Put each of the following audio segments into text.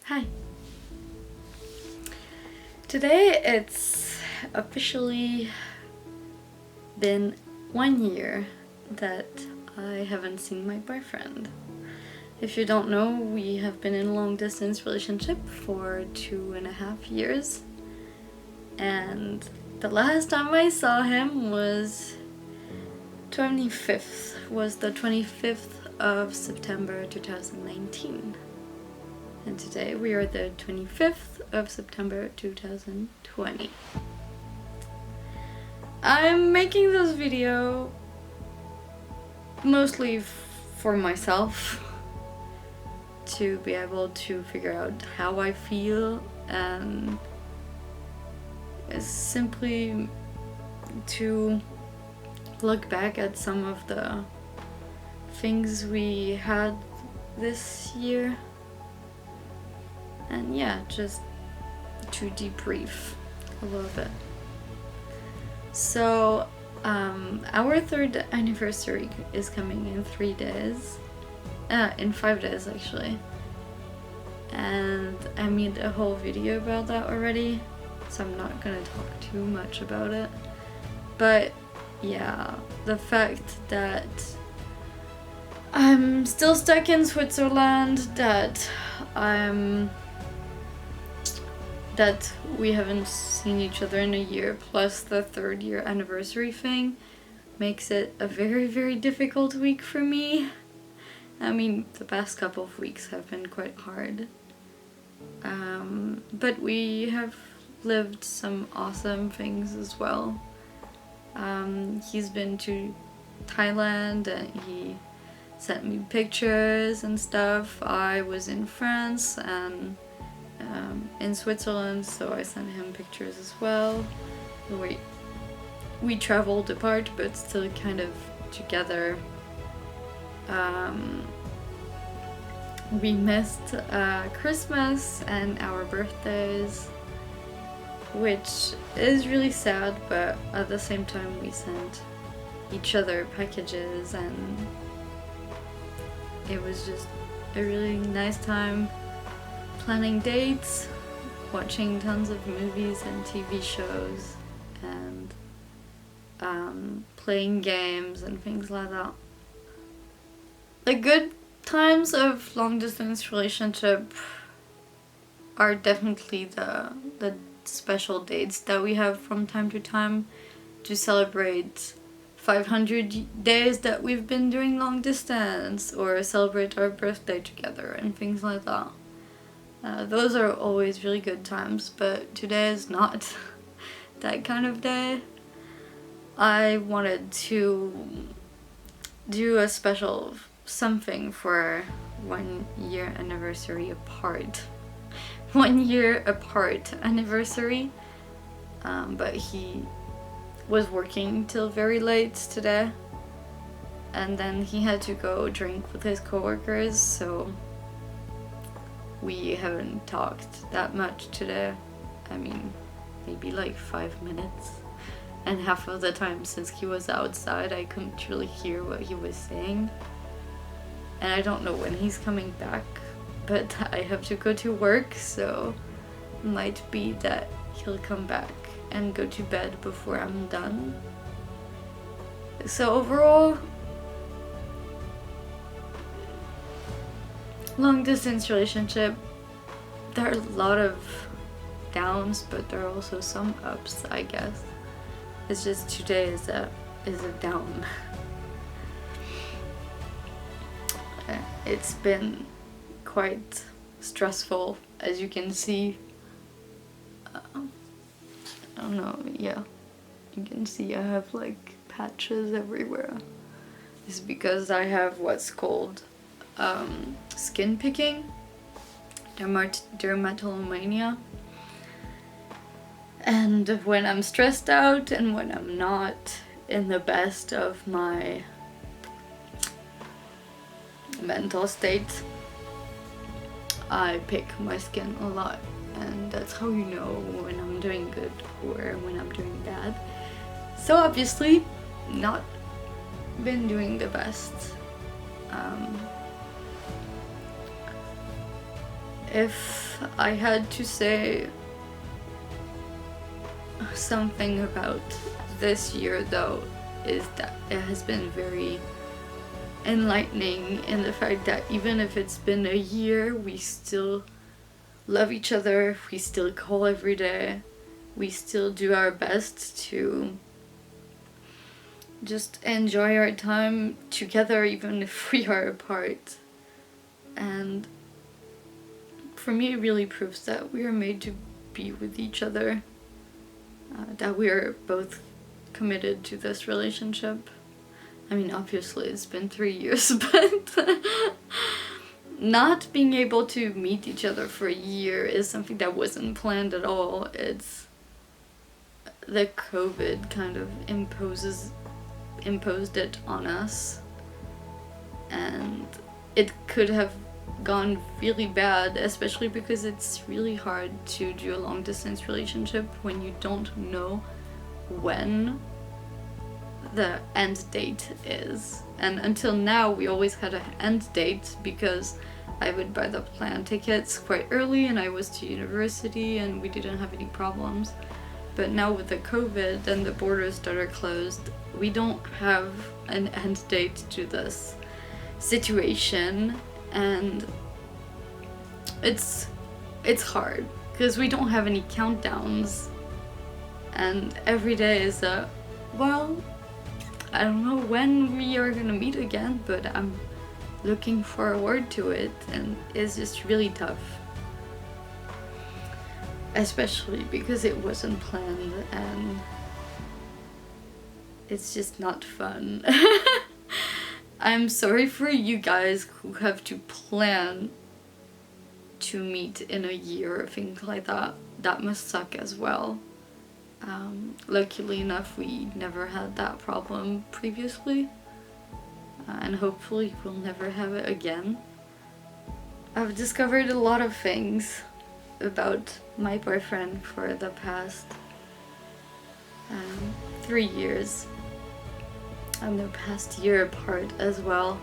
Hi. Today it's officially been 1 year that I haven't seen my boyfriend. If you don't know, we have been in a long distance relationship for 2.5 years. And the last time I saw him was the 25th of September 2019. And today we are the 25th of September 2020. I'm making this video mostly for myself, to be able to figure out how I feel, and simply to look back at some of the things we had this year. And yeah, just to debrief a little bit. So, our third anniversary is coming in 3 days. In 5 days actually. And I made a whole video about that already, so I'm not gonna talk too much about it. But yeah, the fact that I'm still stuck in Switzerland, that we haven't seen each other in a year, plus the 3rd year anniversary thing, makes it a very, very difficult week for me. I mean, the past couple of weeks have been quite hard. But we have lived some awesome things as well. He's been to Thailand and he sent me pictures and stuff. I was in France and in Switzerland, so I sent him pictures as well. We traveled apart but still kind of together. We missed Christmas and our birthdays, which is really sad, but at the same time we sent each other packages, and it was just a really nice time planning dates, watching tons of movies and TV shows, and playing games and things like that. The good times of long distance relationship are definitely the special dates that we have from time to time to celebrate 500 days that we've been doing long distance, or celebrate our birthday together and things like that. Those are always really good times, but today is not that kind of day. I wanted to do a special something for 1 year anniversary apart. 1 year apart anniversary. But he was working till very late today, and then he had to go drink with his coworkers, so we haven't talked that much today. I mean, maybe like 5 minutes, and half of the time, since he was outside, I couldn't really hear what he was saying. And I don't know when he's coming back, but I have to go to work, so it might be that he'll come back and go to bed before I'm done. So overall, long distance relationship, there are a lot of downs, but there are also some ups, I guess. It's just today is a down. It's been quite stressful, as you can see. I don't know, yeah. You can see I have like patches everywhere. It's because I have what's called skin picking, dermatillomania. And when I'm stressed out and when I'm not in the best of my mental state, I pick my skin a lot, and that's how you know when I'm doing good or when I'm doing bad. So obviously not been doing the best. If I had to say something about this year though, is that it has been very enlightening in the fact that even if it's been a year, we still love each other, we still call every day, we still do our best to just enjoy our time together even if we are apart. And for me it really proves that we are made to be with each other, that we are both committed to this relationship. I mean, obviously it's been 3 years, but not being able to meet each other for a year is something that wasn't planned at all. It's the COVID kind of imposed it on us, and it could have gone really bad, especially because it's really hard to do a long distance relationship when you don't know when the end date is. And until now we always had an end date because I would buy the plane tickets quite early and I was to university and we didn't have any problems. But now with the COVID and the borders that are closed, we don't have an end date to this situation, and it's hard because we don't have any countdowns, and every day is well, I don't know when we are gonna meet again, but I'm looking forward to it, and it's just really tough. Especially because it wasn't planned and it's just not fun. I'm sorry for you guys who have to plan to meet in a year or things like that. That must suck as well. Luckily enough, we never had that problem previously, and hopefully we'll never have it again. I've discovered a lot of things about my boyfriend for the past 3 years, and the past year apart as well.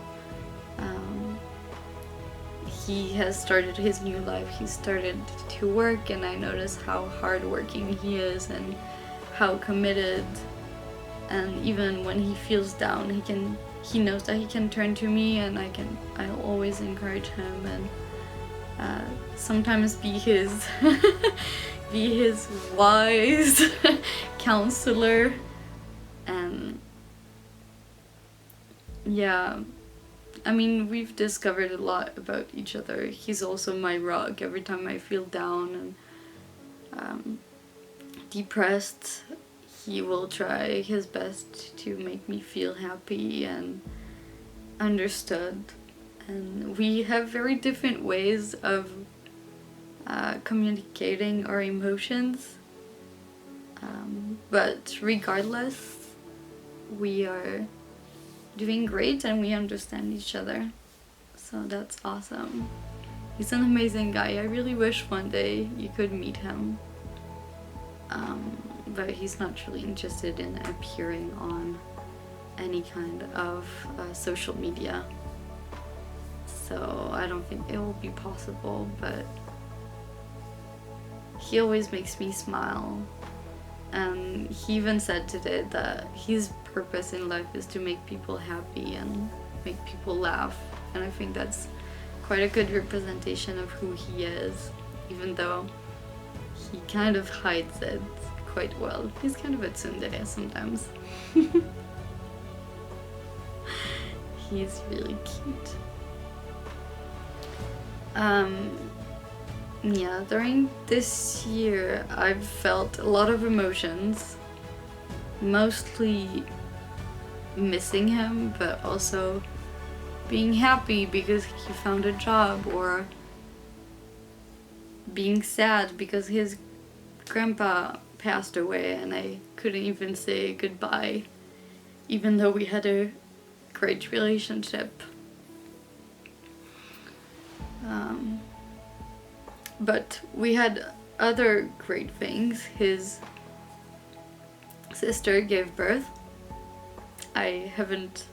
He has started his new life. He started to work, and I notice how hardworking he is and how committed. And even when he feels down, he knows that he can turn to me, and I'll always encourage him and sometimes be his wise counselor. And yeah, I mean, we've discovered a lot about each other. He's also my rock every time I feel down and depressed. He will try his best to make me feel happy and understood. And we have very different ways of communicating our emotions. But regardless, we are doing great and we understand each other. So that's awesome. He's an amazing guy. I really wish one day you could meet him. But he's not really interested in appearing on any kind of social media. So I don't think it will be possible, but he always makes me smile. And he even said today that his purpose in life is to make people happy and make people laugh. And I think that's quite a good representation of who he is, even though he kind of hides it quite well. He's kind of a tsundere sometimes. He's really cute. Yeah, during this year I've felt a lot of emotions, mostly missing him, but also being happy because he found a job, or being sad because his grandpa passed away and I couldn't even say goodbye, even though we had a great relationship. But we had other great things. His sister gave birth. I haven't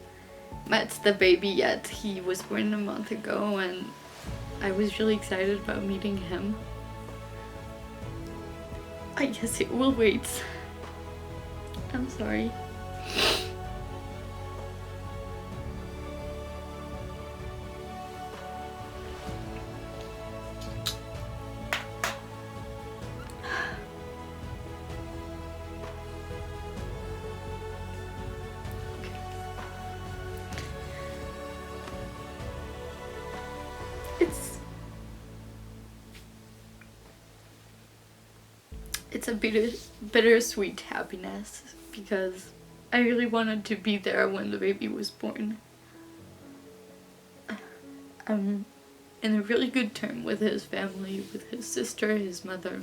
met the baby yet. He was born a month ago, and I was really excited about meeting him. I guess it will wait. I'm sorry. It's a bittersweet happiness because I really wanted to be there when the baby was born. I'm in a really good term with his family, with his sister, his mother,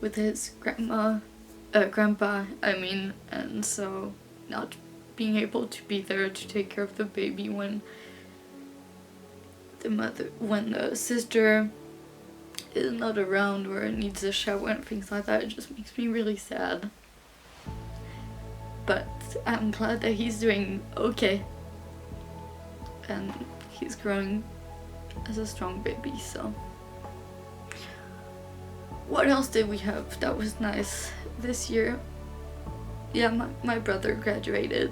with his grandpa, and so not being able to be there to take care of the baby when the sister is not around or needs a shower and things like that, it just makes me really sad. But I'm glad that he's doing okay and he's growing as a strong baby. So what else did we have that was nice this year? Yeah, my brother graduated.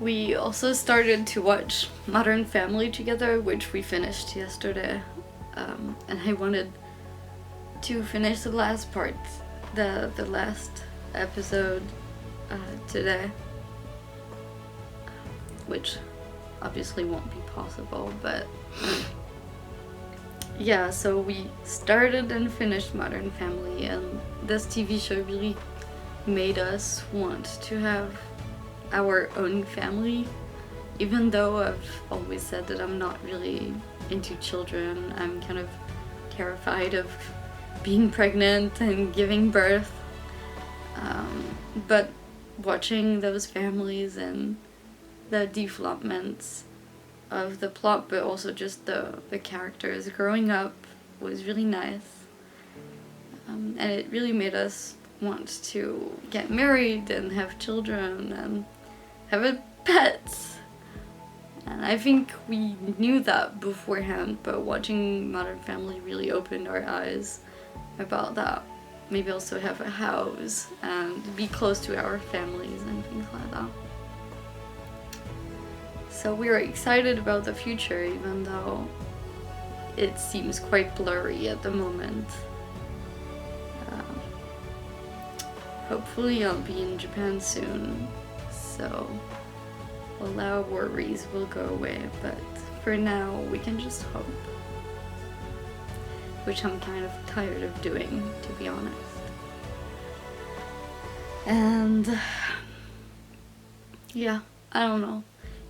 We also started to watch Modern Family together, which we finished yesterday. And I wanted to finish the last part, the last episode today, which obviously won't be possible, but yeah, so we started and finished Modern Family, and this TV show really made us want to have our own family, even though I've always said that I'm not really into children. I'm kind of terrified of being pregnant and giving birth, but watching those families and the developments of the plot, but also just the characters growing up was really nice, and it really made us want to get married and have children and have a pet. And I think we knew that beforehand, but watching Modern Family really opened our eyes about that. Maybe also have a house and be close to our families and things like that. So we were excited about the future, even though it seems quite blurry at the moment. Hopefully I'll be in Japan soon, so all our worries will go away, but for now we can just hope, which I'm kind of tired of doing, to be honest. And yeah, I don't know,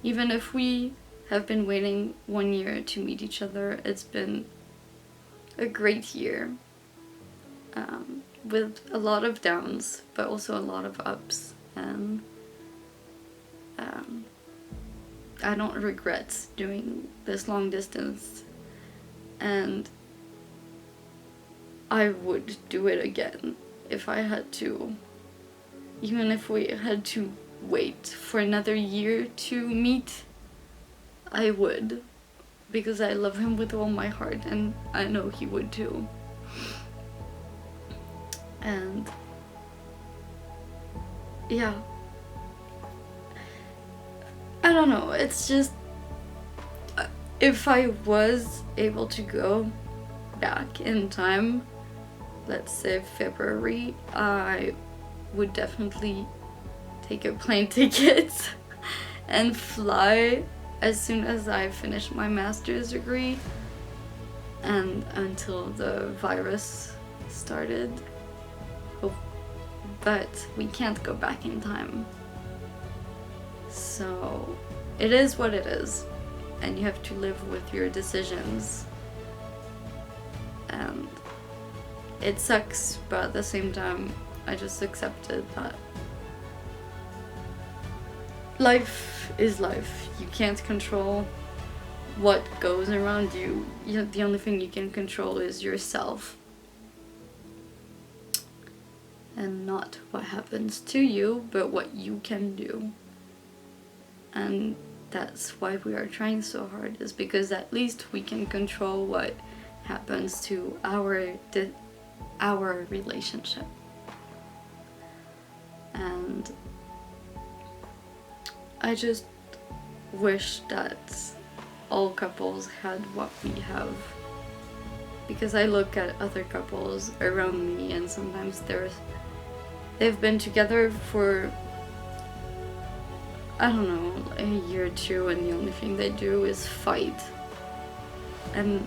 even if we have been waiting 1 year to meet each other, it's been a great year, with a lot of downs but also a lot of ups, and I don't regret doing this long distance, and I would do it again if I had to. Even if we had to wait for another year to meet, I would, because I love him with all my heart, and I know he would too. And yeah, I don't know, it's just, if I was able to go back in time, let's say February, I would definitely take a plane ticket and fly as soon as I finish my master's degree and until the virus started. But we can't go back in time. So it is what it is, and you have to live with your decisions. And it sucks, but at the same time, I just accepted that life is life. You can't control what goes around you. The only thing you can control is yourself, and not what happens to you, but what you can do. And that's why we are trying so hard, is because at least we can control what happens to our relationship. And I just wish that all couples had what we have, because I look at other couples around me and sometimes they've been together for, I don't know, a year or two, and the only thing they do is fight. And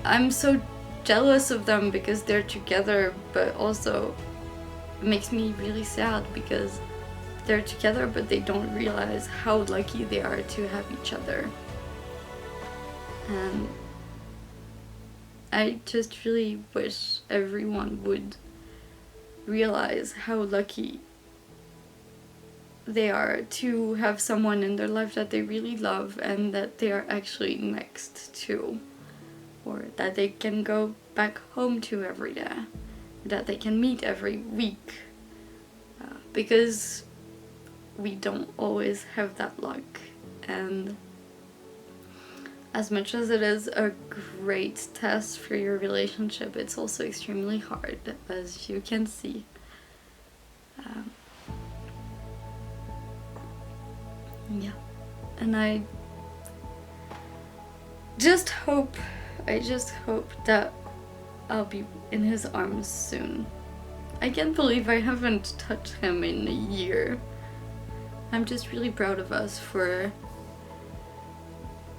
I'm so jealous of them because they're together, but also it makes me really sad because they're together but they don't realize how lucky they are to have each other. And I just really wish everyone would realize how lucky they are to have someone in their life that they really love and that they are actually next to, or that they can go back home to every day, that they can meet every week, because we don't always have that luck. And as much as it is a great test for your relationship, it's also extremely hard, as you can see. Yeah, and I just hope that I'll be in his arms soon. I can't believe I haven't touched him in a year. I'm just really proud of us for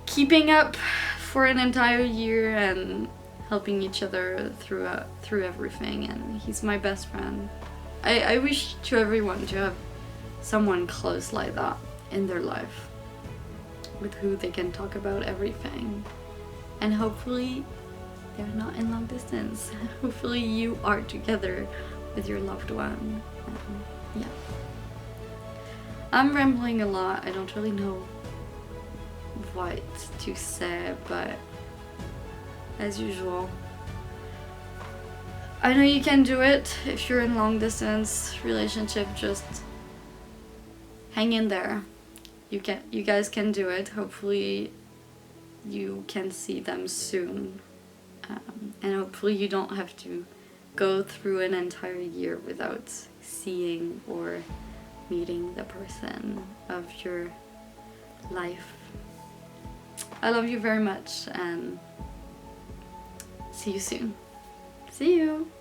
keeping up for an entire year and helping each other through everything, and he's my best friend. I wish to everyone to have someone close like that in their life, with who they can talk about everything. And hopefully they're not in long distance. Hopefully you are together with your loved one. Yeah. I'm rambling a lot. I don't really know what to say, but as usual, I know you can do it. If you're in long distance relationship, just hang in there. You guys can do it. Hopefully you can see them soon, and hopefully you don't have to go through an entire year without seeing or meeting the person of your life. I love you very much, and see you soon. See you!